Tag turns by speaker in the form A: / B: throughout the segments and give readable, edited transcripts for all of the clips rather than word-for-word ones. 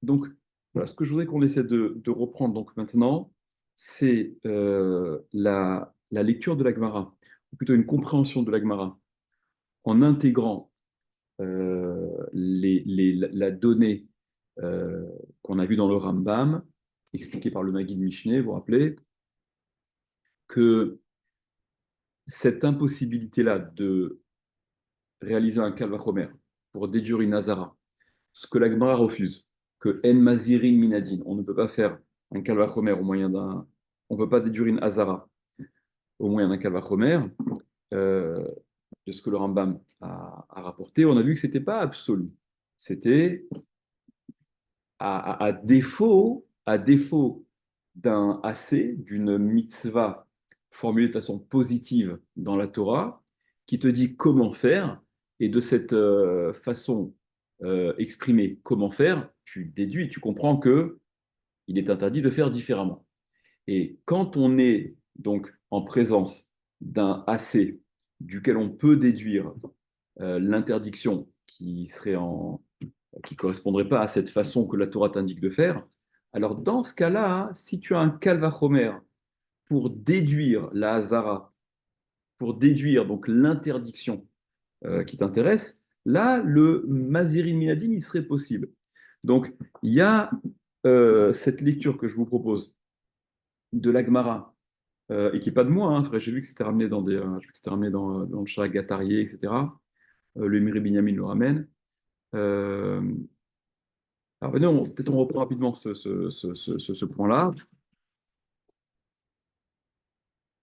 A: Donc, voilà, ce que je voudrais qu'on essaie de reprendre donc maintenant, c'est la lecture de la Gemara, ou plutôt une compréhension de la Gemara, en intégrant la donnée qu'on a vue dans le Rambam, expliquée par le Maggid Mishneh, vous vous rappelez, que cette impossibilité-là de réaliser un Kal Vachomer pour déduire une Hazara, ce que la Gemara refuse, que En Mazirin Minadin, on ne peut pas faire un Kal Vachomer au moyen d'un. On ne peut pas déduire une Hazara au moyen d'un Kal Vachomer, euh, de ce que le Rambam a rapporté, on a vu que ce n'était pas absolu. C'était à défaut d'un assez, d'une mitzvah formulée de façon positive dans la Torah, qui te dit comment faire, et de cette façon exprimée comment faire, tu déduis, tu comprends que il est interdit de faire différemment. Et quand on est donc en présence d'un assez duquel on peut déduire l'interdiction qui correspondrait pas à cette façon que la Torah t'indique de faire, alors dans ce cas-là, si tu as un kalvachomer pour déduire la hazara, pour déduire donc l'interdiction qui t'intéresse, là, le mazirin minadin, il serait possible. Donc, il y a cette lecture que je vous propose de l'Agmara, et qui n'est pas de moi, hein, frère, j'ai vu que c'était ramené j'ai vu que c'était ramené dans le Shara Gatarié, etc. Le Miri Binyamin le ramène. Euh, alors, venez, peut-être on reprend rapidement ce point-là.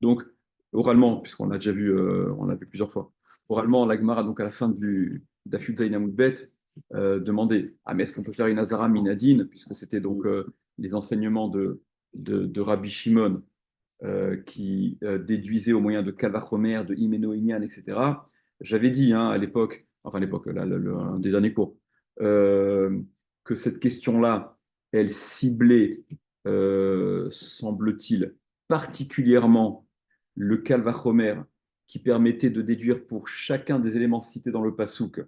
A: Donc, oralement, puisqu'on l'a déjà vu, on l'a vu plusieurs fois, oralement, l'Agmara, donc à la fin du d'Afud Zayin Amoudbet, demandait ah, mais est-ce qu'on peut faire une Hazara Minadine, puisque c'était donc les enseignements de Rabbi Shimon qui déduisait au moyen de Kavachomer, de Himeno Inyan, etc. J'avais dit hein, à l'époque, enfin à l'époque, là, un des derniers cours, euh, que cette question-là, elle ciblait, semble-t-il, particulièrement le Kalvachomer, qui permettait de déduire pour chacun des éléments cités dans le Passouk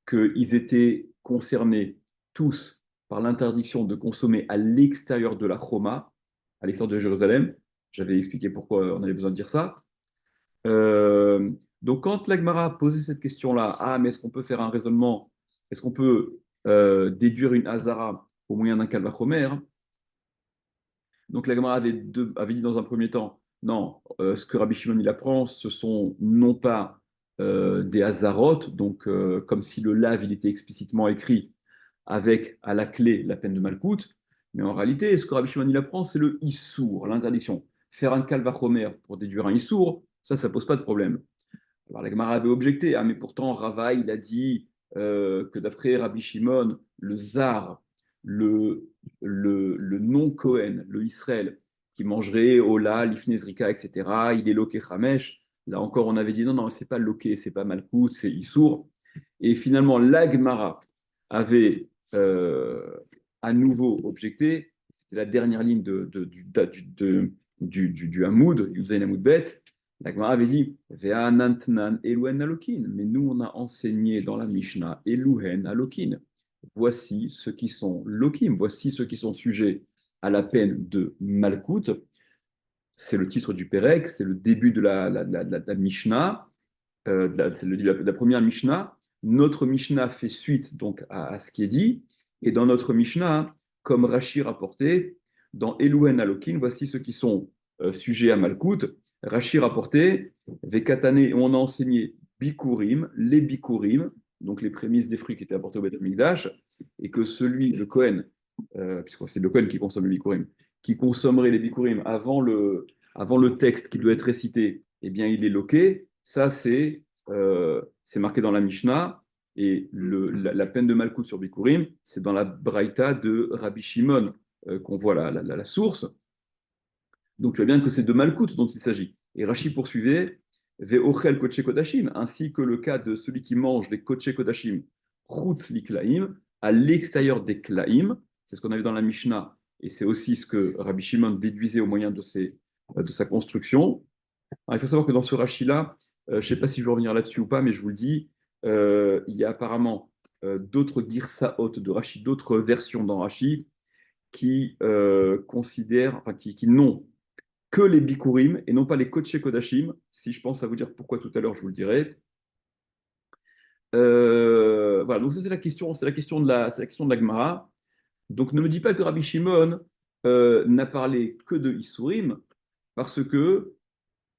A: qu'ils étaient concernés tous par l'interdiction de consommer à l'extérieur de la Choma, à l'extérieur de Jérusalem. J'avais expliqué pourquoi on avait besoin de dire ça. Euh, donc, quand l'Agmara a posé cette question-là, ah, mais est-ce qu'on peut faire un raisonnement, est-ce qu'on peut déduire une Hazara au moyen d'un Kalvachomer? Donc, l'Agmara avait dit dans un premier temps, non, ce que Rabbi Shimon il apprend, ce sont non pas des Hazarot, donc comme si le lave il était explicitement écrit avec à la clé la peine de Malkout, mais en réalité, ce que Rabbi Shimon il apprend, c'est le Issour, l'interdiction. Faire un Kalvachomer pour déduire un Issour, ça pose pas de problème. Alors la Gemara avait objecté, ah, mais pourtant Rava, il a dit que d'après Rabbi Shimon, le Zar, le non-Cohen, le Israël, qui mangerait Ola, Lifnezrika, etc., il est loqué Hamesh. Là encore, on avait dit non, non, c'est pas loqué, c'est pas Malkout, c'est Issour. Et finalement, la Gemara avait à nouveau objecté, c'était la dernière ligne du Hamoud, Yuzain Hamoud Bet, la Gemara avait dit Ve'anantnan Elohen Alokin, mais nous on a enseigné dans la Mishnah Elohen Alokin. Voici ceux qui sont Lokim, voici ceux qui sont sujets à la peine de Malkout. C'est le titre du Pérec, c'est le début de la Mishnah, c'est le début de la première Mishnah. Notre Mishnah fait suite donc à ce qui est dit, et dans notre Mishnah, comme Rashi rapportait, dans Elohen Alokin, voici ceux qui sont sujets à Malkout. Rashi rapportait, Vekatane, on a enseigné Bikurim, les Bikurim, donc les prémices des fruits qui étaient apportés au Beth Amikdash, et que celui, le Kohen, puisque c'est le Kohen qui consomme les Bikurim, qui consommerait les Bikurim avant le texte qui doit être récité, eh bien il est loqué. Ça, c'est marqué dans la Mishnah, et la peine de Malkout sur Bikurim, c'est dans la Braïta de Rabbi Shimon qu'on voit la source. Donc tu vois bien que c'est de Malkout dont il s'agit. Et Rashi poursuivait, Ve'ochel kodesh kodashim, ainsi que le cas de celui qui mange les kodesh kodashim, chutz liklaim, à l'extérieur des klaim. C'est ce qu'on avait dans la Mishnah, et c'est aussi ce que Rabbi Shimon déduisait au moyen de sa construction. Alors, il faut savoir que dans ce Rashi-là, je ne sais pas si je vais revenir là-dessus ou pas, mais je vous le dis, il y a apparemment d'autres girsaot de Rashi, d'autres versions dans Rashi qui considèrent, enfin qui n'ont que les bikurim et non pas les kodesh kodashim. Si je pense à vous dire pourquoi tout à l'heure, je vous le dirai. Voilà, donc ça c'est la question de c'est la question de la Gemara. Donc ne me dis pas que Rabbi Shimon n'a parlé que de Isurim, parce que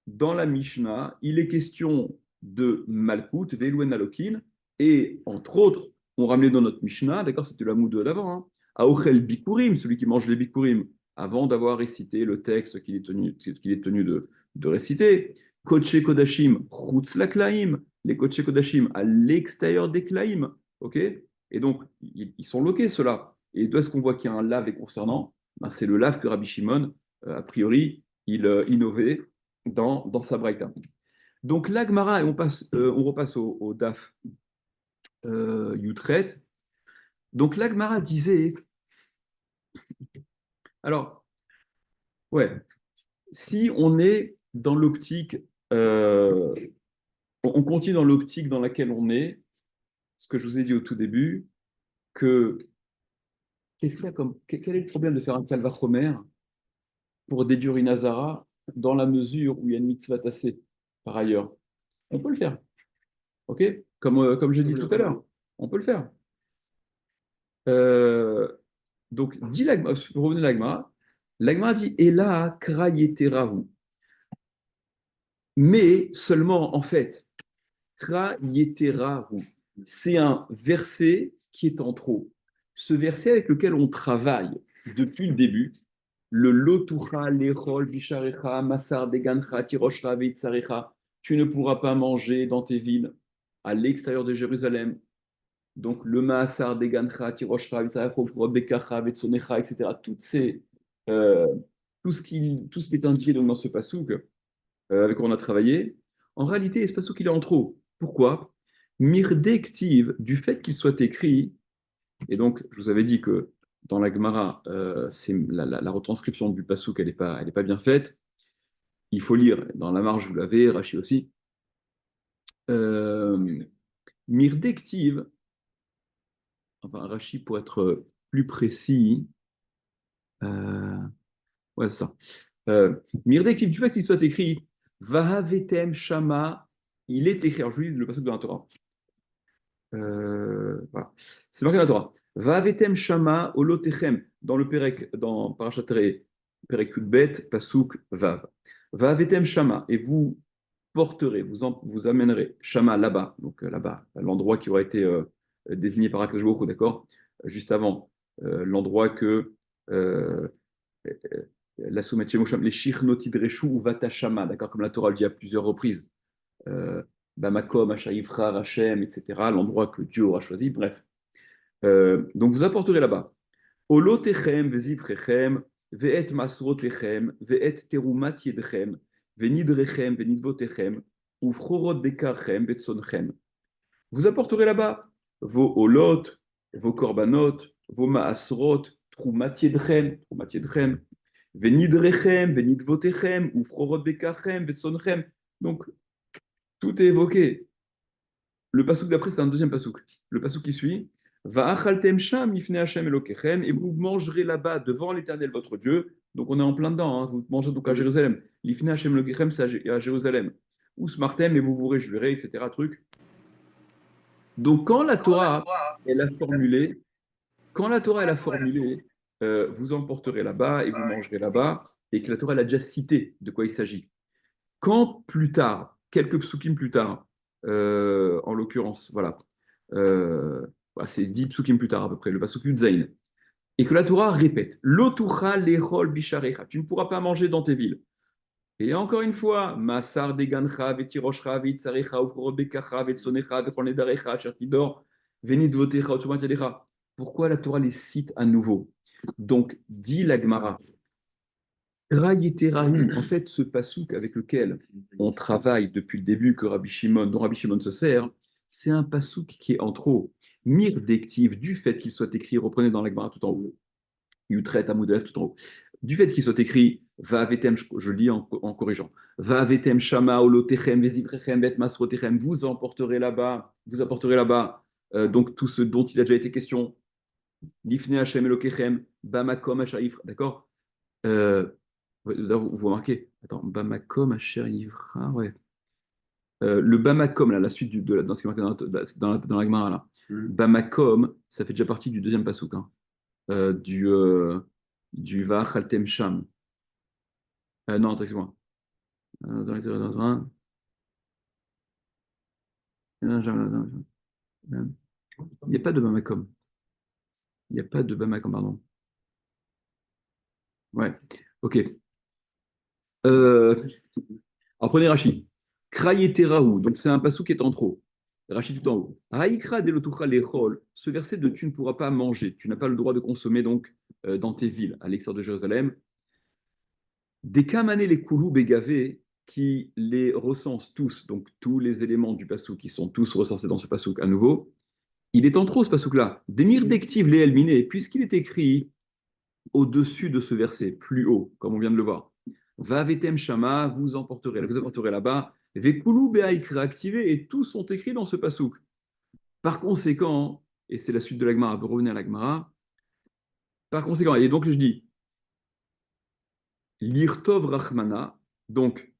A: dans la Mishnah, il est question de Malkout, Velouen Alokin, et entre autres, on ramenait dans notre Mishnah, d'accord, c'était la moudou d'avant, hein, Aochel Bikurim, celui qui mange les Bikurim, avant d'avoir récité le texte qu'il est tenu de réciter. Kodesh Kodashim, Chutz Laklaim, les Kodesh Kodashim à l'extérieur des Klaim, ok. Et donc, ils sont loqués, ceux-là. Et d'où est-ce qu'on voit qu'il y a un lave les concernant? Ben, c'est le lave que Rabbi Shimon, a priori, il innovait dans sa braïta. Donc l'Agmara, et on repasse au DAF Yutret. Donc l'Agmara disait, alors, ouais, si on est dans l'optique, on continue dans l'optique dans laquelle on est, ce que je vous ai dit au tout début, que qu'est-ce qu'il y a comme, quel est le problème de faire un calvachomer pour déduire une azara dans la mesure où il y a une mitzvah tassée par ailleurs? On peut le faire, ok? Comme j'ai dit tout à l'heure, on peut le faire. Euh, donc, dit l'agma, revenez à l'agma dit Ela krayeterahu. Mais seulement, en fait, krayeterahu, c'est un verset qui est en trop. Ce verset avec lequel on travaille depuis le début, le lotucha, lechol, bisharecha, masar, degancha, tiroshra, veitzarecha, tu ne pourras pas manger dans tes villes à l'extérieur de Jérusalem. Donc le Maasar, Degancha, Tiroshra, Bekacha, Vetsonecha, etc. Euh, tout ce qui est indiqué donc, dans ce pasouk avec quoi on a travaillé, en réalité, ce pasouk, il est en trop. Pourquoi? Mirdektiv, du fait qu'il soit écrit, et donc je vous avais dit que dans la Gemara, c'est la retranscription du pasouk, elle est pas bien faite. Il faut lire, dans la marge, vous l'avez, Rachi aussi. Euh, Mirdektiv, enfin Rachi pour être plus précis, euh, ouais, c'est ça. Mirdek, du fait qu'il soit écrit Vahavetem Shama, il est écrit, alors je vous lis le passage de la Torah. Voilà. C'est marqué dans la Torah. Vahavetem Shama Olotechem, dans le Perek, dans Parashat Perek Yudbet, Pasuk Vav. Vahavetem Shama, et vous porterez, vous amènerez Shama là-bas, donc là-bas, l'endroit qui aura été désigné par Akash Baruch Hu, d'accord, juste avant, l'endroit que la soumet les shichnoti dreshu ou vatashama, d'accord, comme la Torah le dit à plusieurs reprises, Bamakom, Hachaïfra, Hachem, etc., l'endroit que Dieu aura choisi, bref. Donc vous apporterez là-bas. Olotechem, vezivrechem, ve'et masrotechem, ve'et terumat yedchem, ve'nidrechem, ve'nidvotechem, ufchorot bekarchem, ve'tsonchem. Vous apporterez là-bas vos olot, vos korbanot, vos maasrot, trumat yedchem, Venidrechem, venidvotechem, ou frorot bekachem, vetsonchem. Donc, tout est évoqué. Le pasouk d'après, c'est un deuxième pasouk. Le pasouk qui suit, Va'achaltem sham ifne Hashem elokechem, et vous mangerez là-bas devant l'Éternel votre Dieu. Donc, on est en plein dedans. Hein. Vous mangez donc à Jérusalem. L'ifne Hashem elokechem, c'est à Jérusalem. Ou smartem, et vous vous réjouirez, etc. Truc. Donc, quand la Torah, elle a formulé, quand la Torah, elle a formulé, vous emporterez là-bas et vous mangerez là-bas, et que la Torah, elle a déjà cité de quoi il s'agit. Quand plus tard, quelques psukim plus tard, en l'occurrence, voilà, voilà, c'est 10 psukim plus tard à peu près, le pasuk Yudzaïn, et que la Torah répète, Lotucha lechol bisharecha, tu ne pourras pas manger dans tes villes. Et encore une fois, Masar degancha vetiroshcha vitzarecha ufrobekacha vetsonecha vechornedarecha shertidor venidvotecha otumatyadecha. Pourquoi la Torah les cite à nouveau? Donc, dit l'Agmara, en fait, ce pasouk avec lequel on travaille depuis le début, que Rabbi Shimon, dont Rabbi Shimon se sert, c'est un pasouk qui est en trop. Mirdektiv, du fait qu'il soit écrit, reprenez dans l'Agmara tout en haut, Yutret, Amoudef tout en haut, du fait qu'il soit écrit, Va'avetem, je lis en corrigeant, Va'avetem Shama, Olotechem, Vezivrechem, Bet Masrotechem, vous apporterez là-bas donc tout ce dont il a déjà été question, Lifne Hashem Elokechem, Bamakom Asher d'accord. Vous remarquez, attends, Bamakom Asher Yivra, ouais. Le Bamakom, là, la suite dans ce qui est marqué dans la Gemara, là. Bamakom, ça fait déjà partie du deuxième pasouk, hein, du Va'achaltem Sham. Non, excuse-moi. Dans les il n'y a pas de Bamakom. Il n'y a pas de Bamakom, pardon. Ouais, ok. Alors prenez Rashi. Krayeterahu, donc c'est un passou qui est en trop. Rashi tout en haut. Haïkra delotucha lechol, ce verset de tu ne pourras pas manger, tu n'as pas le droit de consommer donc dans tes villes, à l'extérieur de Jérusalem. Des kamané les koulou bégavé, qui les recense tous, donc tous les éléments du passou qui sont tous recensés dans ce passou à nouveau. Il est en trop ce passouk-là. Demir dektiv les elminé, puisqu'il est écrit au-dessus de ce verset, plus haut, comme on vient de le voir. Va vetem shama, vous emporterez là-bas. Vekulu beaikra activé, et tous sont écrits dans ce pasouk. Par conséquent, et c'est la suite de l'Agmara, vous revenez à l'Agmara. Par conséquent, et donc je dis, l'irtov rachmana, donc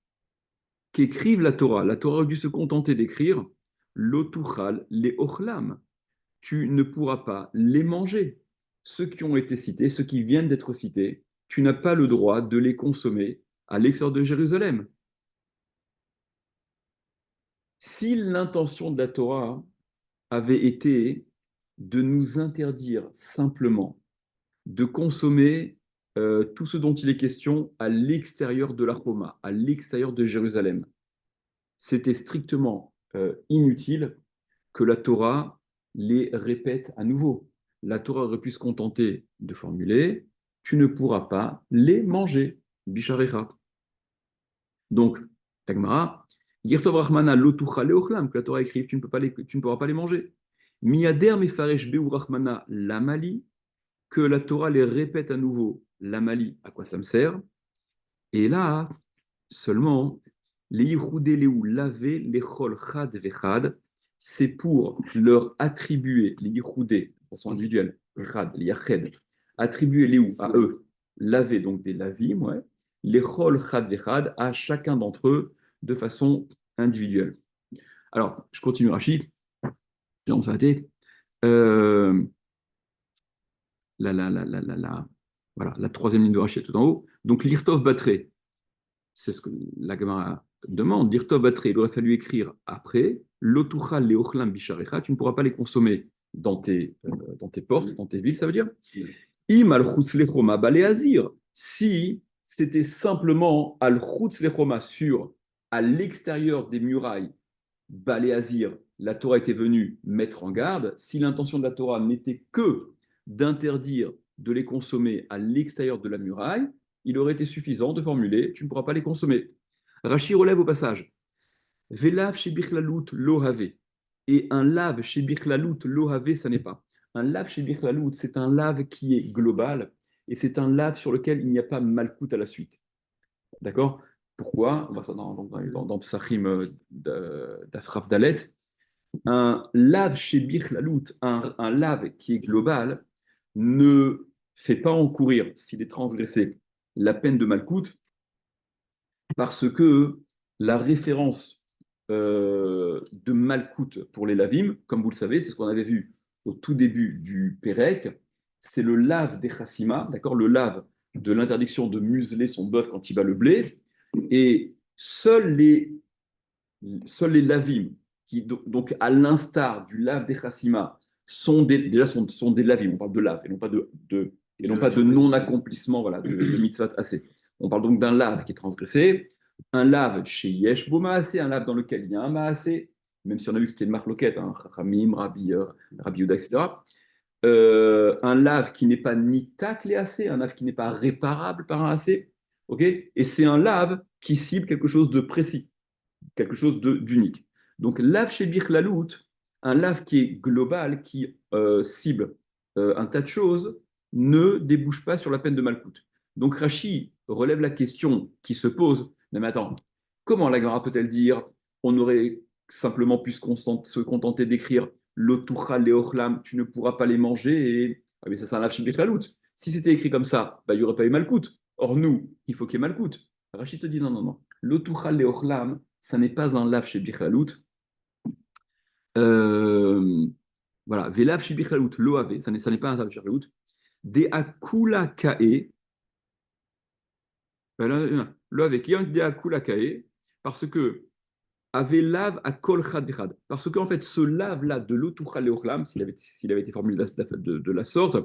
A: qu'écrive la Torah. La Torah aurait dû se contenter d'écrire l'otuchal les ochlam. Tu ne pourras pas les manger. Ceux qui ont été cités, ceux qui viennent d'être cités, tu n'as pas le droit de les consommer à l'extérieur de Jérusalem. Si l'intention de la Torah avait été de nous interdire simplement de consommer tout ce dont il est question à l'extérieur de la Homa, à l'extérieur de Jérusalem, c'était strictement inutile que la Torah les répète à nouveau. La Torah aurait pu se contenter de formuler tu ne pourras pas les manger, bisharecha. Donc, Tagmara, Girtov Rahmana lotucha leochlam, que la Torah écrit tu ne pourras pas les manger. Miader mefaresh beu Rahmana lamali, que la Torah les répète à nouveau lamali, à quoi ça me sert. Et là, seulement, les yichoudé léou lavé les chol chad vechad, c'est pour leur attribuer, les yichoudé, de façon individuelle, chad, les yached, attribuer léou à eux, laver donc des lavim, ouais, les chol chad vechad à chacun d'entre eux de façon individuelle. Alors, je continue Rachid, on s'est arrêté. Euh, voilà, la troisième ligne de Rachid tout en haut. Donc, l'irtov batré, c'est ce que la Gemara demande. L'irtov batré, il aurait fallu écrire après. L'otucha leochlam bisharecha, tu ne pourras pas les consommer dans tes portes, dans tes villes, ça veut dire. Im al chutz lechoma baléazir. Si c'était simplement al chutz lechoma sur, à l'extérieur des murailles, baléazir, la Torah était venue mettre en garde. Si l'intention de la Torah n'était que d'interdire de les consommer à l'extérieur de la muraille, il aurait été suffisant de formuler tu ne pourras pas les consommer. Rashi relève au passage Velav chez Birklalut lohave. Et un lave chez Birklalut lohave, ça n'est pas. Un lave chez Birklalut, c'est un lave qui est global et c'est un lave sur lequel il n'y a pas malkout à la suite. D'accord. Pourquoi? On voit ça dans Psachim d'Afraf Dalet. Un lave chez Birklalut, un lave qui est global, ne fait pas encourir, s'il est transgressé, la peine de malcoute, parce que la référence de malcoute pour les lavim, comme vous le savez, c'est ce qu'on avait vu au tout début du Pérec, c'est le lave des chassima, d'accord, le lave de l'interdiction de museler son bœuf quand il bat le blé, et seuls les lavim, qui, donc à l'instar du lave des chassima, sont des lavim, on parle de lave, et non pas de non-accomplissement voilà, de mitzvot assez. On parle donc d'un lave qui est transgressé, un lave chez Yesh Bo Maasé, un lave dans lequel il y a un Maasé, même si on a vu que c'était une marloquette, hein, Ramim, Rabbi Yehuda, etc. Un lave qui n'est pas ni tacle assez, un lave qui n'est pas réparable par un assez, ok. Et c'est un lave qui cible quelque chose de précis, quelque chose d'unique. Donc, lave chez Birklalout, un lave qui est global, qui cible un tas de choses, ne débouche pas sur la peine de Malkout. Donc, Rashi relève la question qui se pose, mais attends, comment la Gemara peut-elle dire on aurait simplement pu se contenter d'écrire Lotucha leochlam, tu ne pourras pas les manger. Et... Ah, mais ça, c'est un lav shebichlalut. Si c'était écrit comme ça, bah, il n'y aurait pas eu malkout. Or, nous, il faut qu'il y ait malkout. Rachid te dit non, non, non. Lotucha leochlam, ça n'est pas un lav shebichlalut. Euh, voilà. Velav shebichlalut loave, ça n'est pas un lav shebichlalut. De akula kae, loave, qui est de akula kae, parce que avait lave à kol chad. Parce qu'en fait, ce lave-là de l'otucha leochlam, s'il avait été formulé de la sorte,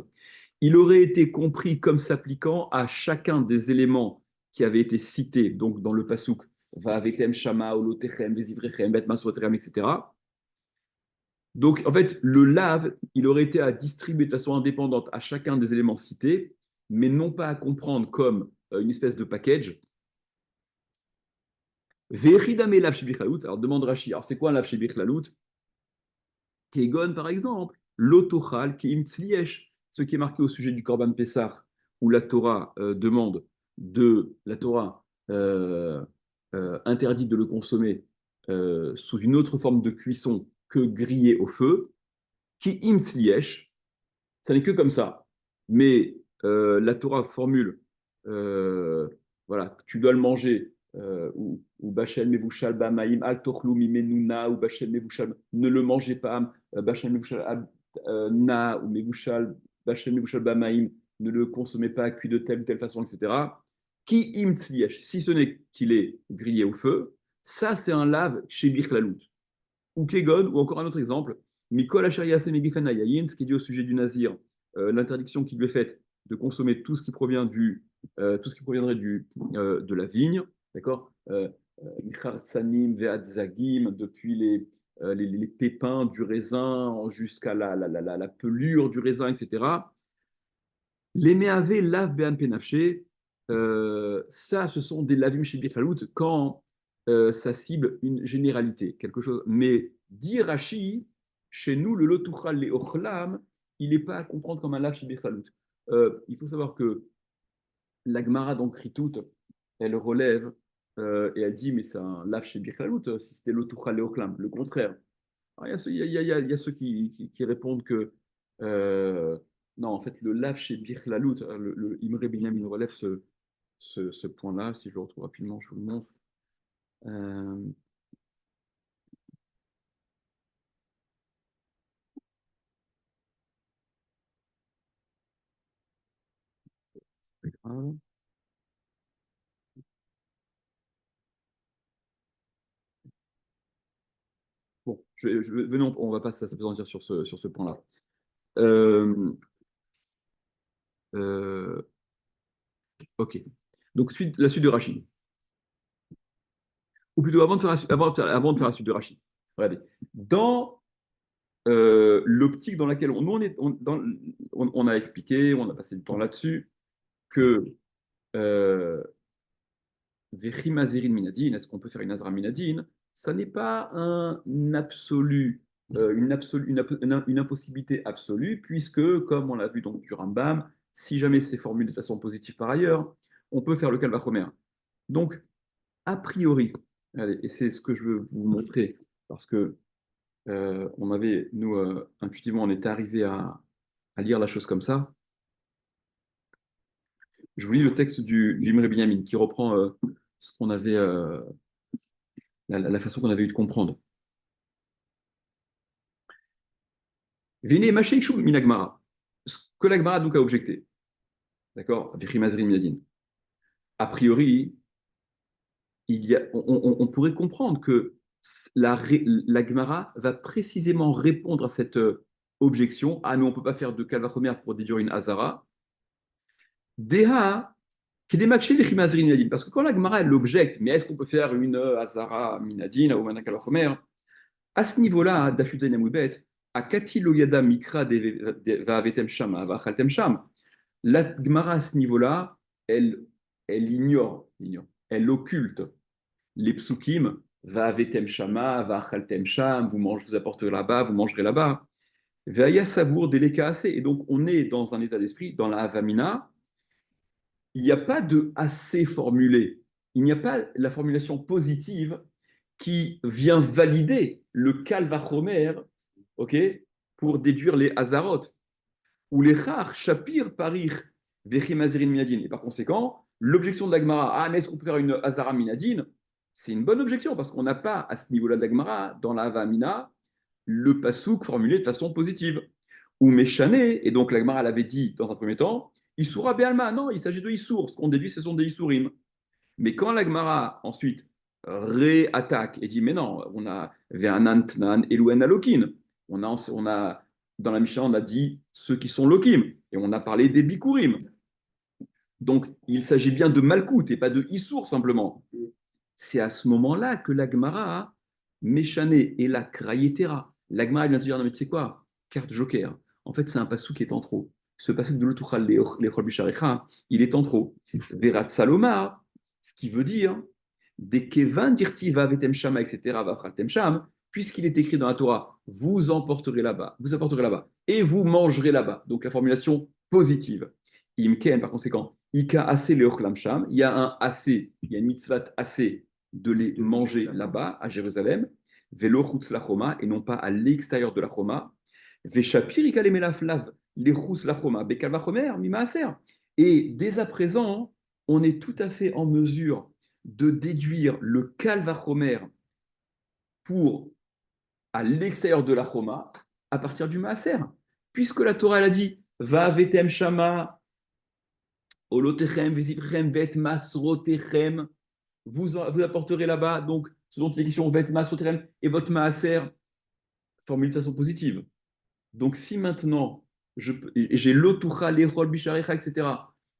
A: il aurait été compris comme s'appliquant à chacun des éléments qui avaient été cités donc dans le pasouk, va avetem shama, olotechem, vesivrechem, bet masotrechem, etc. Donc, en fait, le lave, il aurait été à distribuer de façon indépendante à chacun des éléments cités, mais non pas à comprendre comme une espèce de package. Alors demande Rashi, alors c'est quoi un lav shebichlalut? Kegon par exemple, l'otochal qui imtzliesh, ce qui est marqué au sujet du Korban Pessah, où la Torah demande la Torah interdit de le consommer sous une autre forme de cuisson que grillé au feu, qui imtzliesh, ça n'est que comme ça. Mais la Torah formule, voilà, tu dois le manger, ou Bachel Mevushal Bamaim, Al Tochlu Mimenuna, ou Bachel Mevushal, ne le mangez pas, Bachel Mevushal Na, ou Mevushal, Bachel Mevushal Bamaim, ne le consommez pas cuit de telle ou telle façon, etc. Qui imtzliesh, si ce n'est qu'il est grillé au feu, ça c'est un lave chez Birklalout. Ou Kegon, ou encore un autre exemple, Mikol Asheria Semegifen Ayayin, ce qui dit au sujet du Nazir, l'interdiction qui lui est faite de consommer tout ce qui provient tout ce qui proviendrait de la vigne, d'accord, Michartsanim Ve'adzagim, depuis les pépins du raisin jusqu'à la pelure du raisin, etc. Les Meave Lav Be'an Penafché, ça, ce sont des lavim chez Bifalout quand ça cible une généralité, quelque chose. Mais dit Rashi, chez nous, le lotuchal le ochlam, il n'est pas à comprendre comme un lav chez Bifalout. Il faut savoir que la Gemara dans Kritout, elle relève et elle dit, mais c'est un lav chez Bifalout si c'était lotuchal le ochlam. Le contraire. Alors, il y a ceux qui répondent que non, en fait, le lave chez Birklalout, le Imre Binyamin relève ce point-là. Si je le retrouve rapidement, je vous le montre. Euh, c'est pas grave. Bon, venez, on va pas s'apesantir sur ce point-là. Euh, euh, ok. Donc, la suite de Rachid. Ou plutôt, avant de faire la suite de Rachid. Regardez. Dans l'optique dans laquelle nous, on a expliqué, on a passé du temps là-dessus, que Vechimazirin minadin, est-ce qu'on peut faire une Azra minadin? Ça n'est pas un absolu, une impossibilité absolue, puisque, comme on l'a vu donc du Rambam, si jamais c'est formulé de façon positive par ailleurs, on peut faire le Kalvachomer. Donc, a priori, allez, et c'est ce que je veux vous montrer, parce que nous, intuitivement, on était arrivé à lire la chose comme ça. Je vous lis le texte du Imre Binyamin qui reprend ce qu'on avait, la façon qu'on avait eu de comprendre. Vene Macheikshou Minagmara. Ce que l'Agmara donc a objecté. D'accord? Vichimazri Minadin. A priori, on pourrait comprendre que l'Agmara va précisément répondre à cette objection. Ah, mais on ne peut pas faire de Kalvachomer pour déduire une Hazara. Deha, qui démarche Vichimazri Minadin. Parce que quand l'Agmara l'objecte, mais est-ce qu'on peut faire une Hazara Minadin ou un Kalvachomer? À ce niveau-là, Dafuzain Amoubet, à Katilo Yada Mikra Vavetem Sham, Vachaltem Sham, la Gemara à ce niveau-là, elle ignore, elle occulte les psukim, Vavetem Shama, Vachaltem Sham, vous apporterez là-bas, vous mangerez là-bas. Veaya Savour Deleka assez. Et donc, on est dans un état d'esprit, dans la Havamina, il n'y a pas de assez formulé. Il n'y a pas la formulation positive qui vient valider le Kalvachomer ok, pour déduire les Hazarot, ou les Char, Shapir, Parir, Vechim Azirin Minadin. Et par conséquent, l'objection de l'Agmara, ah, mais est-ce qu'on peut faire une Hazara Minadin? C'est une bonne objection, parce qu'on n'a pas, à ce niveau-là de l'Agmara, dans la Hava Amina, le pasouk formulé de façon positive. Ou Méchané, et donc l'Agmara l'avait dit dans un premier temps, Issoura Be'alma, non, il s'agit de Issour, ce qu'on déduit, ce sont des Issourim. Mais quand l'Agmara ensuite réattaque et dit, mais non, on a Ve'anantnan Elouen Alokin, dans la Mishnah, on a dit ceux qui sont Lokim, et on a parlé des Bikurim. Donc, il s'agit bien de Malkout et pas de Issour simplement. C'est à ce moment-là que l'Agmara a Méchané et la Krayetera. L'Agmara vient de dire, non mais tu sais quoi, carte joker. En fait, c'est un passou qui est en trop. Ce passou de l'Otuchal Lechol Bisharecha, il est en trop. Verat Salomar, ce qui veut dire, des Kevan Dirtiva Vetem Shama, etc., Vafratem Sham, puisqu'il est écrit dans la Torah, vous emporterez là-bas, vous apporterez là-bas, et vous mangerez là-bas. Donc la formulation positive. Imken, par conséquent, Ika assez leochlam sham, il y a un assez, il y a une mitzvah assez de les manger là-bas, à Jérusalem, velo chutz la choma, et non pas à l'extérieur de la choma, veshapir ika le melaflav, les chutz la choma, bekalva chomer, mimaaser. Et dès à présent, on est tout à fait en mesure de déduire le kalva chomer pour à l'extérieur de la choma à partir du maaser. Puisque la Torah elle a dit, va vetem shama, olotechem, vezivrechem, vet masrotechem, vous apporterez là-bas, donc, ce dont il est question, vêtements soterem et votre maaser, formule de façon positive. Donc, si maintenant, j'ai l'otucha, l'erol, bisharecha, etc.,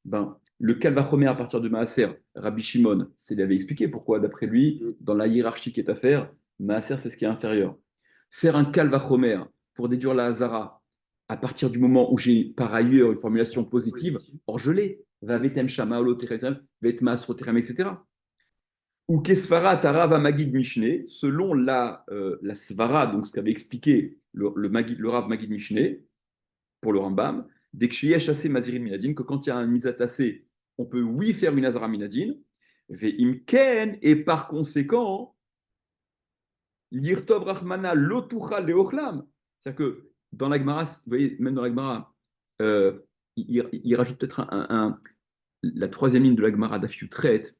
A: ben, le kalvachomer à partir de maaser, Rabbi Shimon, c'est il avait expliqué pourquoi, d'après lui, dans la hiérarchie qui est à faire, maaser, c'est ce qui est inférieur. Faire un kalvachomer pour déduire la hazara à partir du moment où j'ai par ailleurs une formulation positive, or je l'ai. Va vetem shama, oloterem, vetmas, roterem, etc. Ou Kesvara Tarava Magid Mishneh, selon la Svara, donc ce qu'avait expliqué le Rav Magid Mishneh pour le Rambam, dès que Sheyesh assez Mazirin Minadin, que quand il y a un Mizat assez, on peut oui faire une Azara Minadin, Ve'im Ken, et par conséquent, Lirtov Rahmana Lotucha Leochlam. C'est-à-dire que dans la Gemara, vous voyez, même dans la Gemara, il rajoute peut-être la troisième ligne de la Gemara d'Afiut traite.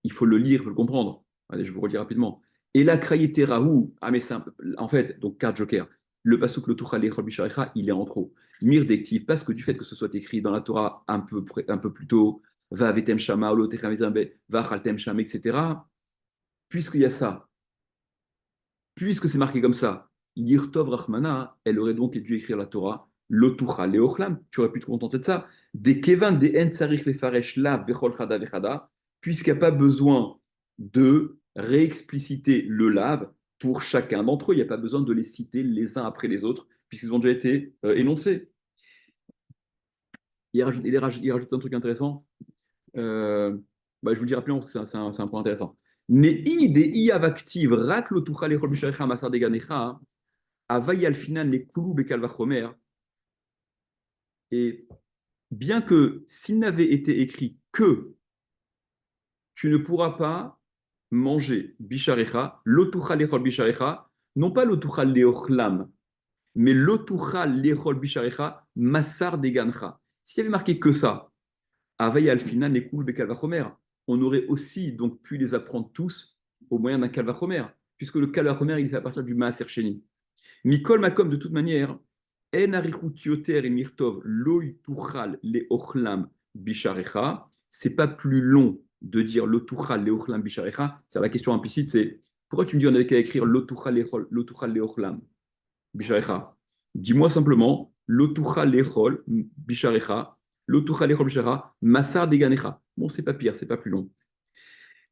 A: Il faut le lire, il faut le comprendre. Allez, je vous relis rapidement. Et la krayeterahu, ah mais simple, en fait, donc carte joker, le pasuk le tuchal lechol bisharecha, il est en trop. Mirdektiv, parce que du fait que ce soit écrit dans la Torah un peu plus tôt, va vetem shama, olotechem ezambe, va chaltem sham, etc. Puisqu'il y a ça, puisque c'est marqué comme ça, Yirtov Rahmana, elle aurait donc dû écrire la Torah, Lotucha Leochlam, tu aurais pu te contenter de ça. Des Kevan, des En Sarich Lefaresh Lav Bechol Chada Vechada, puisqu'il n'y a pas besoin de réexpliciter le lave pour chacun d'entre eux, il n'y a pas besoin de les citer les uns après les autres, puisqu'ils ont déjà été énoncés. Il rajoute un truc intéressant. Je vous le dis rapidement parce que c'est un point intéressant. Nei de iavaktiv rak lotucha lechol bisharecha masar deganecha avayal finan les koulou bekal vachomer. Et bien que s'il n'avait été écrit que tu ne pourras pas manger bisharecha, lotucha lechol bisharecha, non pas lotucha leochlam, mais lotucha lechol bisharecha masar degancha. S'il y avait marqué que ça, Avaï Alfina, Nekul, Bekalvachomer. On aurait aussi donc pu les apprendre tous au moyen d'un Kalvachomer, puisque le Kalvachomer, il fait à partir du Maaser Sheni. Mikol Makom, de toute manière, En Arichut Yoter et Mirtov, Loy Tuchal, Le Ochlam, Bisharecha. C'est pas plus long de dire Le Tuchal, Le Ochlam, Bisharecha. C'est la question implicite, c'est pourquoi tu me dis on avait qu'à écrire Le Tuchal, Le Ochlam, Bisharecha. Dis-moi simplement Lotucha Lechol, Bisharecha. L'otucha lechol bishara, masar deganecha. Bon, c'est pas pire, c'est pas plus long.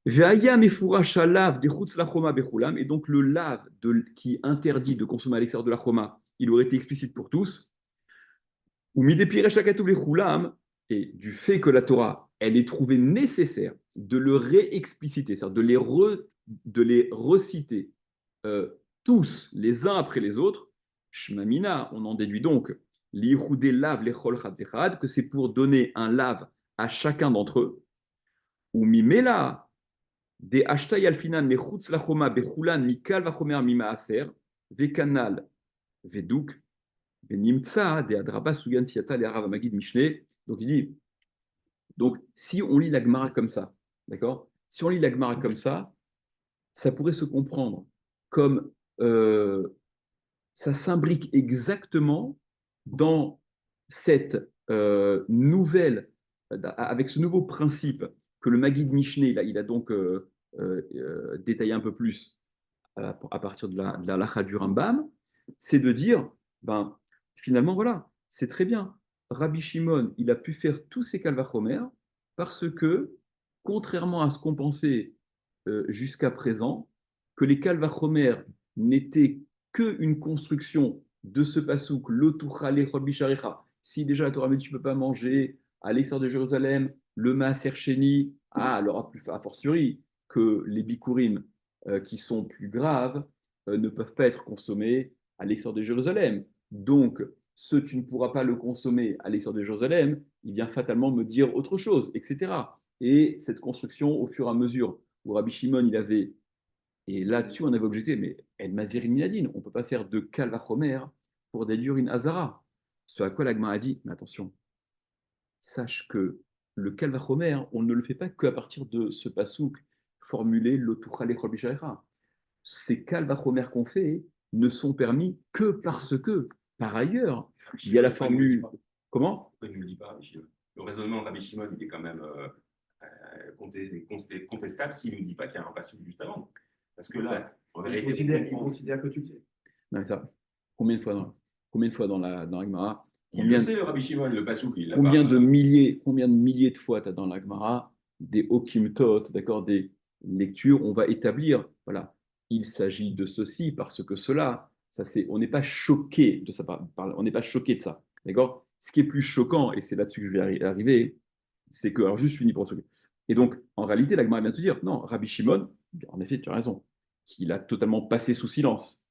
A: Ve'aya mefura shalav dechutz la choma bechulam. Et donc, le lave qui interdit de consommer à l'extérieur de la choma, il aurait été explicite pour tous. Ou midepire shakatov lechulam. Et du fait que la Torah, elle est trouvée nécessaire de le réexpliciter, c'est-à-dire de les reciter tous les uns après les autres, shmamina, on en déduit donc que c'est pour donner un lave à chacun d'entre eux. Ou mimela, des hashtay alfinan mechutz lachoma bechulan mikal vachomer mimaaser, vekanal Veduk, Venimtsa, de Adraba, Sugan, Siata, le Rav Magid Mishneh. Donc il dit, donc si on lit la Gemara comme ça, d'accord? Si on lit la Gemara comme ça pourrait se comprendre comme ça s'imbrique exactement dans cette avec ce nouveau principe que le Maguide Mishneh, il a donc détaillé un peu plus à partir de la Lacha du Rambam, c'est de dire, ben, finalement, voilà, c'est très bien. Rabbi Shimon, il a pu faire tous ces calvachomer parce que, contrairement à ce qu'on pensait jusqu'à présent, que les calvachomer n'étaient qu'une construction de ce pasouk, l'otuchale Rabbi Sharicha. Si déjà la Torah me dit tu ne peux pas manger à l'extérieur de Jérusalem, le Maaser Sheni, alors a fortiori que les bikurim qui sont plus graves ne peuvent pas être consommés à l'extérieur de Jérusalem. Donc, ce tu ne pourras pas le consommer à l'extérieur de Jérusalem, il vient fatalement me dire autre chose, etc. Et cette construction, au fur et à mesure où Rabbi Shimon, il avait, et là-dessus on avait objecté, mais El Mazirin Minadine, on ne peut pas faire de Kalvachomer pour déduire une Hazara. Ce à quoi l'Agma a dit, mais attention, sache que le Kalvachomer, on ne le fait pas qu'à partir de ce pasouk formulé l'Otucha Lechol Bishalecha. Ces Kalvachomer qu'on fait ne sont permis que parce que, par ailleurs, il y a la formule. Comment?
B: Pourquoi il ne le dit pas, Rabbi Shimon? Le raisonnement de Rabbi Shimon, il est quand même contestable s'il ne nous dit pas qu'il y a un passage juste avant. Parce que là, en vérité,
C: il considère que tu le sais.
A: Non, mais ça, combien de fois dans la Gemara,
B: il le sait, le Rabbi Shimon, le pasouk, il l'a
A: combien
B: pas.
A: de milliers de fois tu as dans la Gemara des okimtot, d'accord, des lectures, on va établir, voilà, il s'agit de ceci parce que cela, ça c'est, on n'est pas choqué de ça, on n'est pas choqué de ça, d'accord. Ce qui est plus choquant, et c'est là-dessus que je vais arriver, c'est que, alors juste fini pour ce. Et donc, en réalité, la Gemara vient te dire, non, Rabbi Shimon, en effet, tu as raison, qu'il a totalement passé sous silence.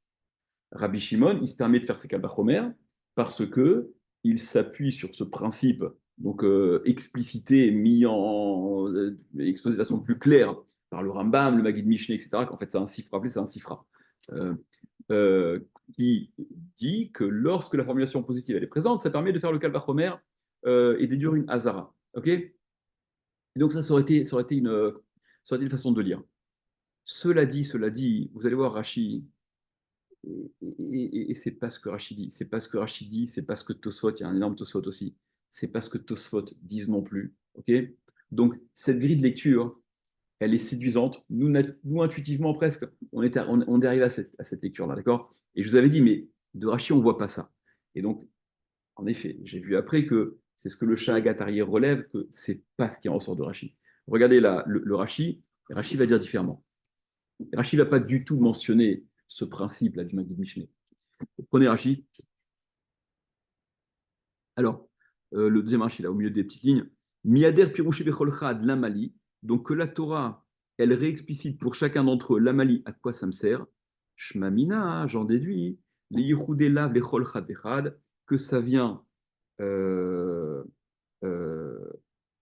A: Rabbi Shimon, il se permet de faire ses kalbachomer parce que il s'appuie sur ce principe, donc explicité, mis en exposé de façon plus claire par le Rambam, le Maguid Mishneh, etc., qu'en fait c'est un sifra, appelé c'est un sifra, euh, euh, qui dit que lorsque la formulation positive elle est présente, ça permet de faire le kalbachomer et d'éduire une hazara. Ok. Et donc ça aurait été, ça aurait été une façon de lire. Cela dit, vous allez voir Rashi, et c'est pas ce que Rachid dit, c'est pas ce que Rachid dit, c'est pas ce que Tosfot, il y a un énorme Tosfot aussi, c'est pas ce que Tosfot disent non plus. Ok. Donc, cette grille de lecture, elle est séduisante. Nous intuitivement, presque, on est arrivé à cette lecture-là, d'accord. Et je vous avais dit, mais de Rachid, on voit pas ça. Et donc, en effet, j'ai vu après que c'est ce que le Shahagat arrière relève, que c'est pas ce qui en ressort de Rachid. Regardez là, le Rachid, Rachid va dire différemment. Rachid va pas du tout mentionner ce principe-là du Maguid Mishneh. Prenez Rachid. Alors, le deuxième Rachid, là, au milieu des petites lignes. Miader pirouché becholchad l'amali. Donc, que la Torah, elle réexplicite pour chacun d'entre eux l'amali, à quoi ça me sert. Shmamina, j'en déduis. Les yichoudé lav les cholchad bechad, que ça vient euh, euh,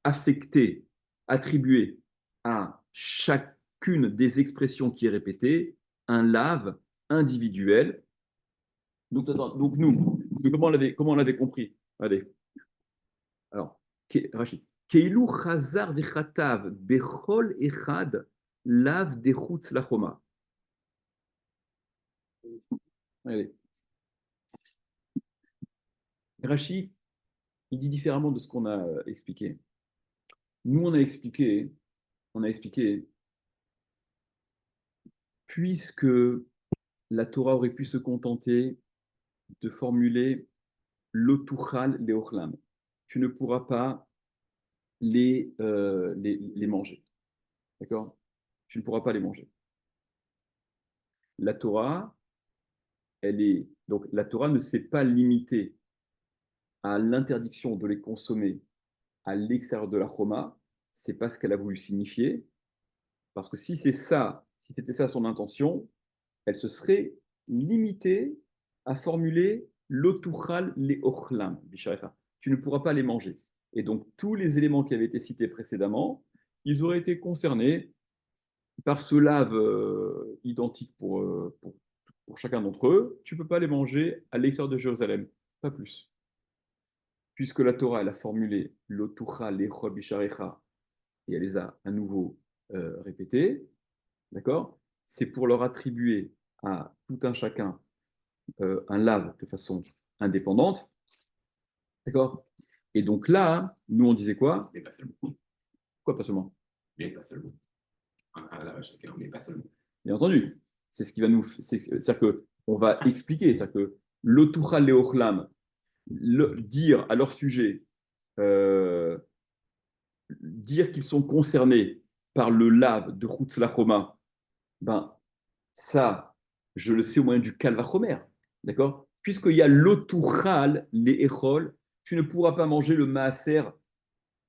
A: affecter, attribuer à chacune des expressions qui est répétée un lave individuel. Donc, nous, comment on l'avait compris? Allez, alors, Rachid. Keilu chazar vechatav bechol echad lav dechutz lachoma. Allez. Rachid, il dit différemment de ce qu'on a expliqué. Nous, on a expliqué, puisque la Torah aurait pu se contenter de formuler l'otuchal leochlam. Tu ne pourras pas les manger. D'accord? Tu ne pourras pas les manger. La Torah, donc la Torah ne s'est pas limitée à l'interdiction de les consommer à l'extérieur de la Choma. C'est pas ce qu'elle a voulu signifier. Parce que si c'était ça son intention, elle se serait limitée à formuler l'otuchal les ochlam, tu ne pourras pas les manger. Et donc, tous les éléments qui avaient été cités précédemment, ils auraient été concernés par ce lave identique pour pour chacun d'entre eux, tu ne peux pas les manger à l'extérieur de Jérusalem, pas plus. Puisque la Torah, elle a formulé l'otucha lechol bisharecha, et elle les a à nouveau répétées, d'accord? C'est pour leur attribuer à tout un chacun un lave de façon indépendante, d'accord? Et donc là, nous on disait quoi?
B: Mais pas seulement.
A: Quoi, pas seulement?
B: Mais pas seulement. Un lavage chacun, mais pas seulement.
A: Bien entendu, c'est ce qui va nous. C'est-à-dire qu'on va expliquer, c'est-à-dire que l'otucha leochlam, dire à leur sujet, euh, dire qu'ils sont concernés par le lave de Chutz Lachoma, ben, ça, je le sais au moyen du Kalvachomer, d'accord? Puisqu'il y a l'otuchal, les echol, tu ne pourras pas manger le maaser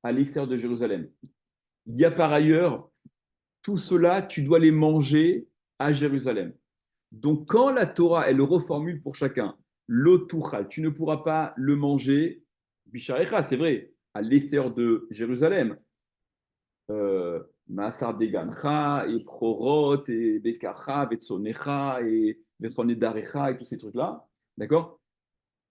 A: à l'extérieur de Jérusalem. Il y a par ailleurs, tout cela, tu dois les manger à Jérusalem. Donc, quand la Torah, elle reformule pour chacun, l'otuchal, tu ne pourras pas le manger, bisharecha, c'est vrai, à l'extérieur de Jérusalem. Maasar Degancha, et Prorot, et Bekacha, Vetsonecha, et Vetsonedarecha, et tous ces trucs-là, d'accord?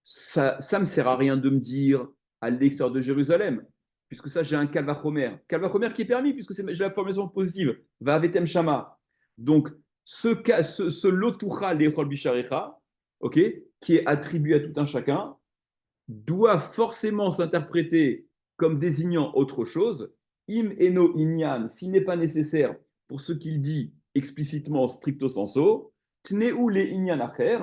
A: Ça ne me sert à rien de me dire à l'extérieur de Jérusalem, puisque ça, j'ai un Kalvachomer. Kalvachomer qui est permis, puisque j'ai la formation positive. Va avetem shama. Donc, ce lotucha lechol bisharecha, ok, qui est attribué à tout un chacun, doit forcément s'interpréter comme désignant autre chose. Im eno inyan, s'il n'est pas nécessaire pour ce qu'il dit explicitement stricto sensu, tneu le inyan acher,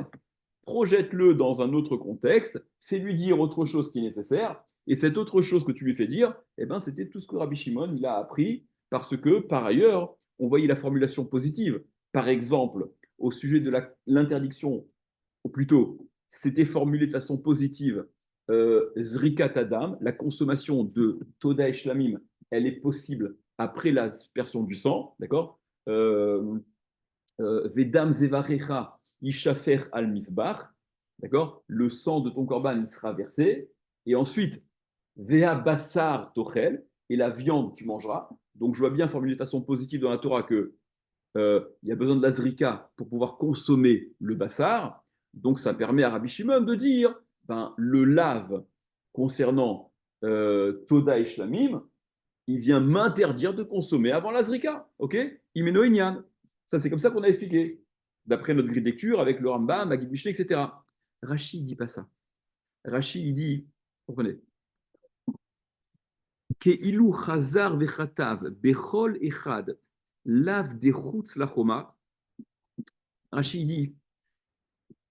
A: projette-le dans un autre contexte, fais-lui dire autre chose qui est nécessaire, et cette autre chose que tu lui fais dire, eh ben, c'était tout ce que Rabbi Shimon il a appris, parce que, par ailleurs, on voyait la formulation positive. Par exemple, au sujet de l'interdiction, ou plutôt, c'était formulé de façon positive, Zrikat Adam, la consommation de Toda et Shlamim, elle est possible après l'aspersion du sang, d'accord? Vedam Zevarecha Ishafer al Misbach, d'accord? Le sang de ton corban, il sera versé. Et ensuite, Vea Bassar Tochel, et la viande, tu mangeras. Donc, je vois bien formuler de façon positive dans la Torah que il y a besoin de la zrika pour pouvoir consommer le bassar. Donc, ça permet à Rabbi Shimon de dire ben, le lave concernant Toda et Shlamim, il vient m'interdire de consommer avant la zrika. Ok? Imeno Inyan. Ça, c'est comme ça qu'on a expliqué, d'après notre grille de lecture avec le Rambam, Maggid Mishneh, etc. Rashi ne dit pas ça. Rashi, il dit, comprenez, Keilu chazar vechatav bechol echad lav dechutz lachoma. Rashi dit,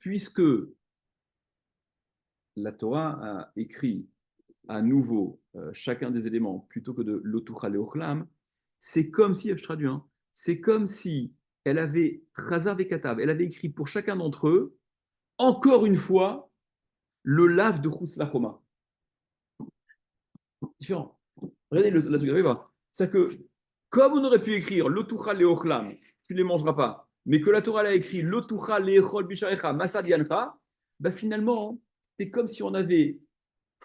A: puisque la Torah a écrit à nouveau chacun des éléments plutôt que de l'otucha leochlam, c'est comme si, je traduis, hein, c'est comme si elle avait chazar vekatav, elle avait écrit pour chacun d'entre eux, encore une fois, le lave de chutz lachoma. Différent. Regardez la seconde. C'est que, comme on aurait pu écrire l'otucha leochlam, tu ne les mangeras pas, mais que la Torah a écrit l'otucha leochol bisharecha masad yancha, bah finalement, c'est comme si on avait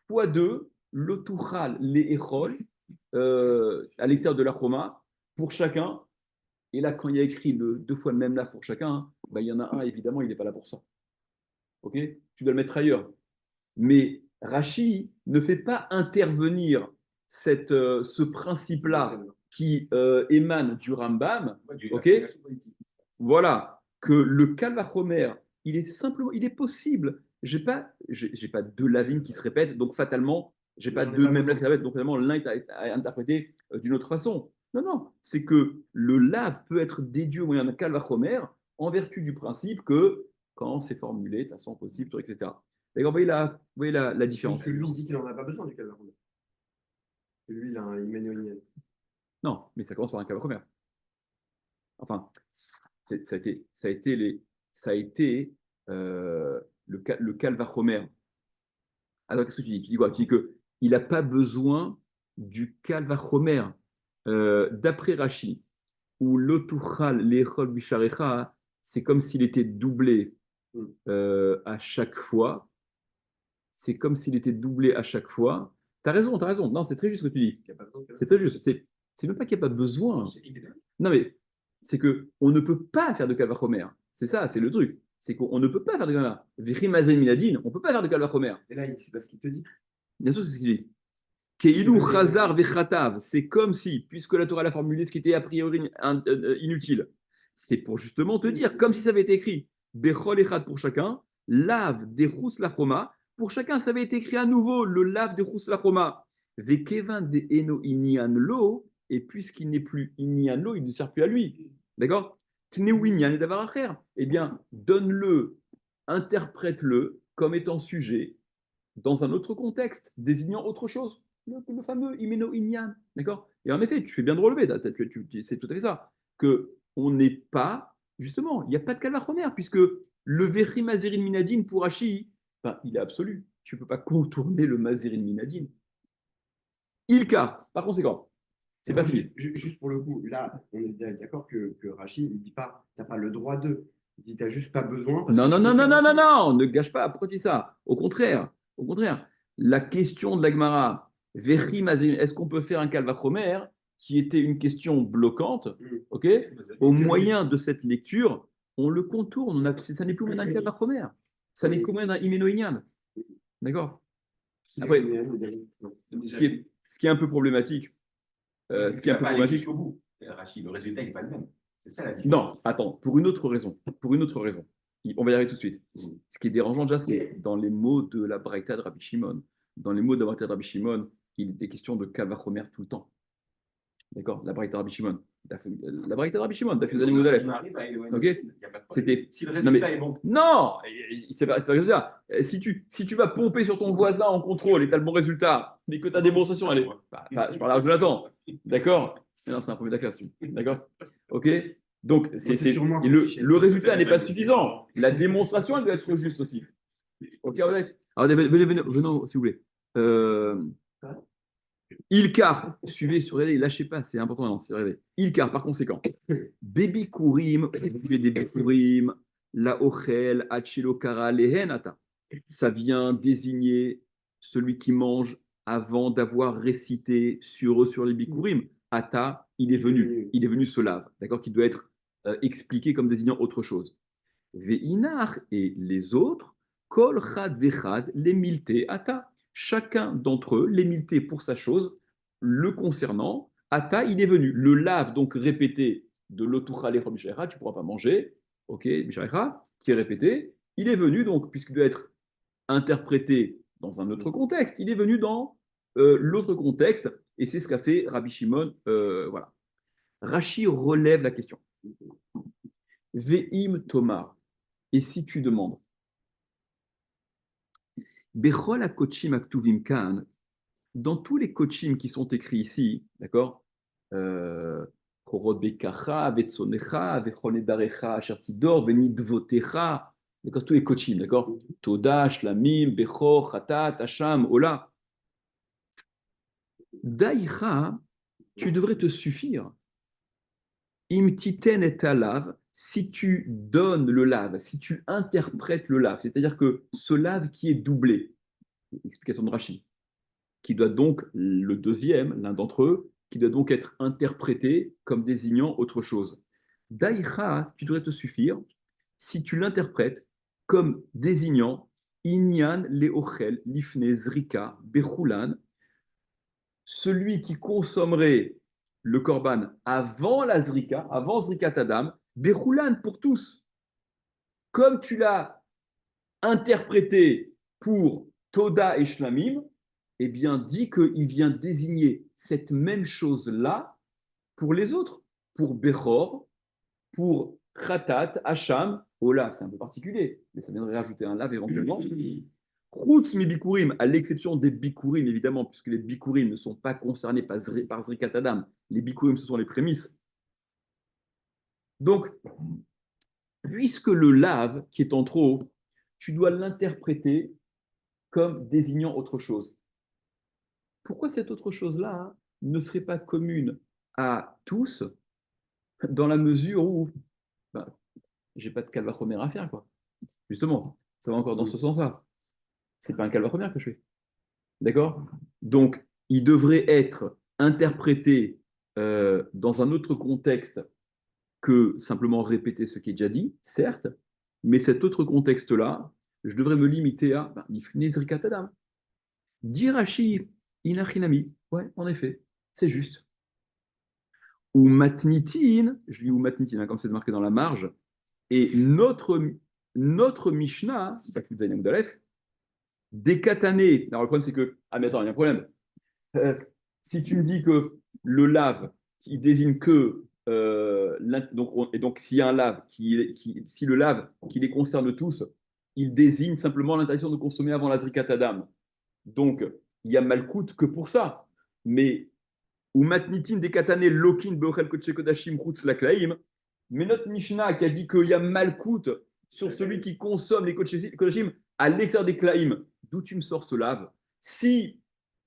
A: fois deux l'otuchal leechol à l'extérieur de la choma pour chacun. Et là, quand il y a écrit deux fois le même là pour chacun, bah, il y en a un, évidemment, il n'est pas là pour ça. Ok? Tu dois le mettre ailleurs. Mais Rashi ne fait pas intervenir ce principe-là qui émane du Rambam, ok? Voilà, que le Kalvachomer, il est simplement, il est possible. J'ai pas deux lavines qui se répètent, donc fatalement, j'ai pas deux mêmes lavines qui se répètent, donc fatalement, l'un est à interpréter d'une autre façon. Non, non, c'est que le lave peut être déduit au moyen d'un Kalvachomer en vertu du principe que quand c'est formulé de façon possible, etc. Vous voyez la différence.
C: Lui, il dit qu'il n'en a pas besoin du calvaire. Lui, il a un Emmanuel.
A: Non, mais ça commence par un Kalvachomer. Enfin, ça a été le Kalvachomer. Alors, qu'est-ce que tu dis? Tu dis quoi? Tu dis qu'il n'a pas besoin du Kalvachomer. D'après Rashi, où l'otuchal l'echol bisharecha, c'est comme s'il était doublé à chaque fois. C'est comme s'il était doublé à chaque fois. T'as raison, t'as raison. Non, c'est très juste ce que tu dis. C'est très juste. C'est même pas qu'il n'y a pas besoin. Non, mais c'est qu'on ne peut pas faire de Kalvachomer. C'est ça, c'est le truc. c'est qu'on ne peut pas faire de Kalva. Virimazen Minadin, on ne peut pas faire de Kalva Chomer.
C: Et là, c'est pas ce qu'il te dit.
A: Bien sûr, c'est ce qu'il dit. Keilu Chazar Vechatav, c'est comme si, puisque la Torah l'a formulé, ce qui était a priori inutile, c'est pour justement te dire, comme si ça avait été écrit, Bechol Echad pour chacun, Lav Dechus Lachoma, pour chacun, ça avait été écrit à nouveau, le Lav Dechus Lachoma, Vekevan de Eno Inyan Lo, et puisqu'il n'est plus Inyan Lo, il ne sert plus à lui. D'accord Tneu Inyan et Davar Acher, eh bien, donne-le, interprète-le comme étant sujet dans un autre contexte, désignant autre chose. Le fameux Imeno Inyan. D'accord. Et en effet, tu fais bien de relever, c'est tout à fait ça, qu'on n'est pas, justement, il n'y a pas de Kalvachomer, puisque le Vechri Mazerin Minadin pour Rashi, enfin, il est absolu. Tu ne peux pas contourner le Mazerin Minadin. Ilka, par conséquent, c'est pas fini.
C: Juste pour le coup, là, on est d'accord que Rachid ne dit pas, tu n'as pas le droit de. Il dit, tu n'as juste pas besoin.
A: Non, non, non, non, non, non, non, ne gâche pas. Pourquoi tu dis ça? Au contraire, la question de l'Agmara, Vechri Mazerin, est-ce qu'on peut faire un Kalvachomer qui était une question bloquante, ok? Au moyen de cette lecture, on le contourne. Ça n'est plus un Kalvachomer. Ça n'est qu'au moyen d'un Imeno Inyan. D'accord? Après, ce qui est un peu problématique,
B: jusqu'au bout. Rachid, le résultat n'est pas le même. C'est ça la différence.
A: Non, attends, pour une autre raison. On va y arriver tout de suite. Ce qui est dérangeant déjà, c'est dans les mots de la Braïta de Rabbi Shimon. Dans les mots de la Braïta de Rabbi Shimon, il était question de Kalvachomer tout le temps. D'accord? La Braïta de Rabbi Shimon. La Braïta de Rabbi Shimon, t'as fait les mots d'Aleph. Ok? C'était.
B: Si le résultat est bon.
A: Non, c'est pas le résultat. Si tu vas pomper sur ton voisin en contrôle et tu as le bon résultat, mais que ta démonstration, elle est. Je parle à Jonathan. D'accord? Non, c'est un premier de la classe. D'accord? Ok? Donc, le résultat n'est pas suffisant. La démonstration, elle doit être juste aussi. Ok? Alors, venez, s'il vous plaît. Ilkar, suivez, surveillez, lâchez pas, c'est important maintenant, surveillez. Ilkar, par conséquent, Bébi Kourim, des Bikurim, la Ochel, Achilo Kara, Lehenata. Ça vient désigner celui qui mange avant d'avoir récité sur les Bikurim. Ata, il est venu se lave, d'accord, qui doit être expliqué comme désignant autre chose. Veinar et les autres, Kol Chad Vechad, les Milte Ata. Chacun d'entre eux, les Milte pour sa chose, le concernant, Ata, il est venu. Le lave, donc répété de l'Otucha Lechom Shecha, tu ne pourras pas manger, ok, Shecha, qui est répété, il est venu, donc, puisqu'il doit être interprété dans un autre contexte, il est venu dans l'autre contexte, et c'est ce qu'a fait Rabbi Shimon. Voilà. Rashi relève la question. Ve'im Tomar. Et si tu demandes, Bechol HaKochim Aktuvim Kan, dans tous les kochim qui sont écrits ici, d'accord, Chorot Bekacha, Vetsonecha, Vechonedarecha, Ashertidor, Venidvotecha, d'accord, tous les kochim, d'accord, Toda, Shlamim, Bechor, Chatat, Hacham, Ola. Daïcha, tu devrais te suffire. Imtiten et alav, si tu donnes le lave, si tu interprètes le lave, c'est-à-dire que ce lave qui est doublé, explication de Rashi, qui doit donc, le deuxième, l'un d'entre eux, qui doit donc être interprété comme désignant autre chose. Daïcha, tu devrais te suffire si tu l'interprètes comme désignant Inyan leochel lifne zrika bechulan, celui qui consommerait le korban avant la zrika, avant zrikat adam, bechulan pour tous. Comme tu l'as interprété pour Toda et Shlamim, eh bien, dit qu'il vient désigner cette même chose-là pour les autres, pour Bechor, pour Khatat, Hacham. Oh là, c'est un peu particulier, mais ça viendrait rajouter un lave éventuellement. Chutz mi bikurim, à l'exception des bikurim, évidemment, puisque les bikurim ne sont pas concernés par Zrikat Adam. Les bikurim, ce sont les prémices. Donc, puisque le lave, qui est en trop, tu dois l'interpréter comme désignant autre chose. Pourquoi cette autre chose-là ne serait pas commune à tous, dans la mesure où j'ai pas de calvachomer à faire, quoi. Justement, ça va encore dans ce sens-là. C'est pas un calvachomer que je fais. D'accord? Donc, il devrait être interprété dans un autre contexte que simplement répéter ce qui est déjà dit, certes, Mais cet autre contexte-là, je devrais me limiter à Nifne Zrikat Adam. Dire Rashi, Inachinami. Ouais, en effet, c'est juste. Ou matnitin, je lis ou matnitin, hein, comme c'est marqué dans la marge, et notre Mishnah, des katané. Alors le problème, c'est que, ah mais attends, il y a un problème. Si tu me dis que le lave, il désigne que, donc s'il y a un lave, si le lave qui les concerne tous, il désigne simplement l'interdiction de consommer avant la zrikat adam. Donc, il y a malkout que pour ça. Mais ou matnitin des katané lokin beochel kodesh kodashim chutz laklaim. Mais notre Mishnah qui a dit qu'il y a malkout sur celui qui consomme les kodashim à l'extérieur des klaim. D'où tu me sors ce lave? Si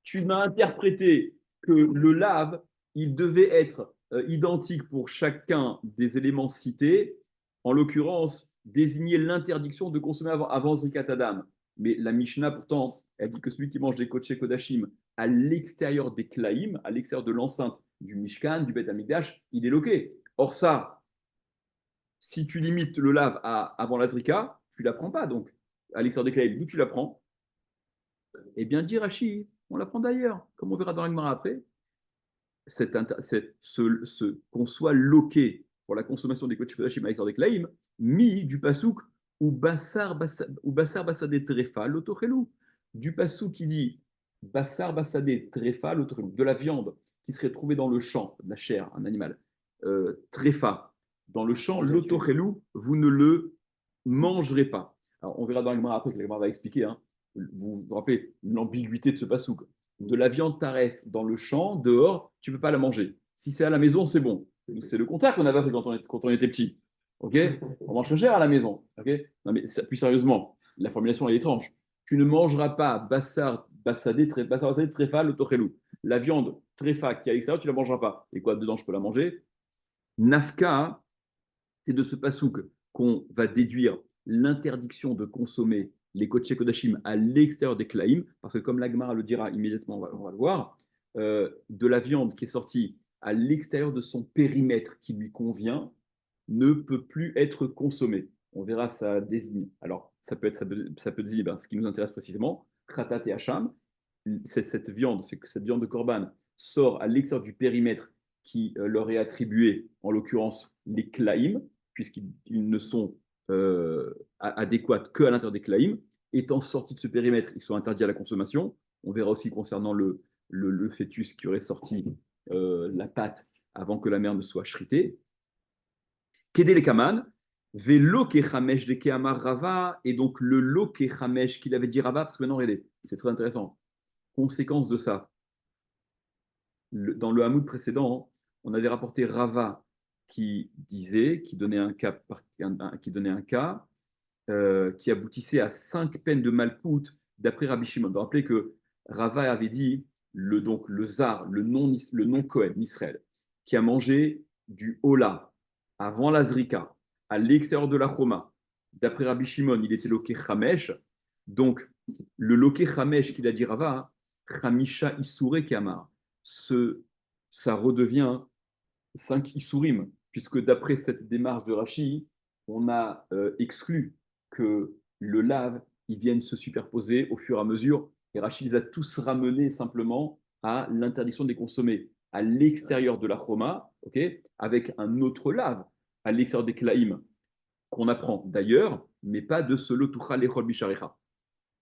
A: tu m'as interprété que le lave, il devait être identique pour chacun des éléments cités, en l'occurrence, désigner l'interdiction de consommer avant Zrikat Adam. Mais la Mishnah, pourtant, elle dit que celui qui mange des kodesh kodashim à l'extérieur des klaïm, à l'extérieur de l'enceinte du Mishkan, du Beth Amikdash, il est loqué. Or ça, si tu limites le lave avant la Zrika, tu ne l'apprends pas, donc, à l'extérieur des klaïm. D'où tu l'apprends? Eh bien, dit Rashi, on l'apprend d'ailleurs, comme on verra dans la Gemara après, qu'on soit loqué pour la consommation des kodesh kodashim à l'extérieur des klaïm, mi du pasouk ou bassar bassadé trefa l'otochelou, du pasouk qui dit bassar bassadé trefa l'otochelou, de la viande qui serait trouvée dans le champ, de la chair, un animal, trefa, dans le champ, l'otochelou, vous ne le mangerez pas. Alors, on verra dans la Gemara après que la Gemara va expliquer, hein, vous vous rappelez l'ambiguïté de ce pasouk. De la viande taref dans le champ, dehors, tu ne peux pas la manger. Si c'est à la maison, c'est bon. C'est le contraire qu'on avait fait quand on était petit. Ok, on mange très cher à la maison. Ok, non mais plus sérieusement, la formulation est étrange. Tu ne mangeras pas bassar bassadé trefa le tochelou. La viande trefa qui est à l'extérieur, tu ne la mangeras pas. Et quoi, dedans, je peux la manger? Nafka, c'est de ce pasouk qu'on va déduire l'interdiction de consommer les kodesh kodashim à l'extérieur des klaïm, parce que comme l'Agmara le dira immédiatement, on va le voir, de la viande qui est sortie à l'extérieur de son périmètre qui lui convient ne peut plus être consommée. On verra ça désigne. Alors, ça peut désigner ce qui nous intéresse précisément, kratat et hacham. Cette viande de korban sort à l'extérieur du périmètre qui leur est attribué, en l'occurrence les klaïm, puisqu'ils ne sont adéquates qu'à l'intérieur des klaïm. Étant sortis de ce périmètre, ils sont interdits à la consommation. On verra aussi concernant le fœtus qui aurait sorti la pâte avant que la mère ne soit shritée. Kedé les kaman, velo kechamesh de keamar Rava, et donc le lo kechamesh qu'il avait dit Rava, parce que maintenant, regardez, c'est très intéressant. Conséquence de ça, dans le hamoud précédent, on avait rapporté Rava qui donnait un cas, qui aboutissait à 5 peines de malkout d'après Rabbi Shimon. Vous vous rappelez que Rava avait dit le zar, le non Kohen, Israël, qui a mangé du hola avant la zrika, à l'extérieur de la choma. D'après Rabbi Shimon, il était loké chamesh. Donc, le loké chamesh qu'il a dit Rava, chamisha isure kamar, ça redevient 5 isurim, puisque d'après cette démarche de Rashi, on a exclu que le lave, ils viennent se superposer au fur et à mesure. Et Rashi les a tous ramenés simplement à l'interdiction de les consommer à l'extérieur de la choma, okay, avec un autre lave à l'extérieur des klaïm, qu'on apprend d'ailleurs, mais pas de ce lotucha lechol bisharecha.